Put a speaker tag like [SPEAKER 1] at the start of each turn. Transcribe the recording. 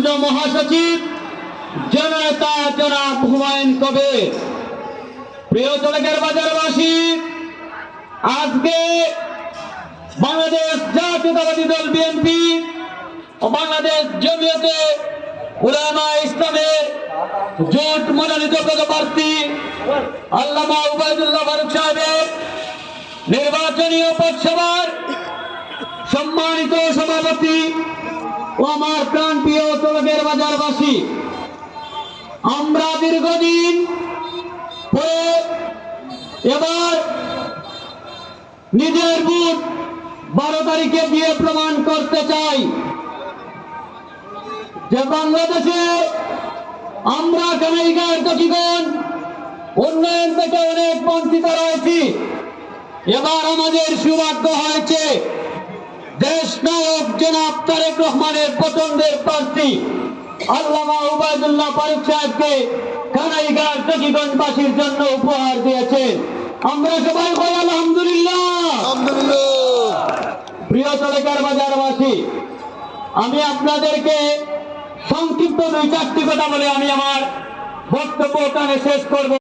[SPEAKER 1] যুগ্ম মহাসচিব জননেতা জনাব হুমায়ুন কবির। প্রিয় চলেকের বাজারবাসী, আজকে বাংলাদেশ জাতীয়তাবাদী দল বিএনপি ও বাংলাদেশ জমিয়তে উলামা ইসলামের জোট মনোনীত পদপ্রার্থী আল্লামা উবাইদুল্লাহ ফারুক সাহেবের নির্বাচনী পথসভার সম্মানিত সভাপতি ও আমার প্রাণপ্রিয় চলকের বাজারবাসী, আমরা দীর্ঘদিন পরে এবার নিজের ভোট 12 তারিখে দিয়ে প্রমাণ করতে চাই যে বাংলাদেশে আমরা কানাইঘাট দক্ষিণ উন্নয়ন থেকে অনেক বঞ্চিত রয়েছি। এবার আমাদের সৌভাগ্য হয়েছে দেশ নায়ক জনাব তারেক রহমানের পছন্দের প্রার্থী আল্লামা উবাইদুল্লাহ ফারুক সাহেবকে কানাইঘাট দক্ষিণবাসীর জন্য উপহার দিয়েছেন। আমরা সবাই বলি আলহামদুলিল্লাহ। প্রিয় চলেকার বাজারবাসী, আমি আপনাদেরকে সংক্ষিপ্ত 2-4টি কথা বলে আমি আমার বক্তব্য ওখানে শেষ করব।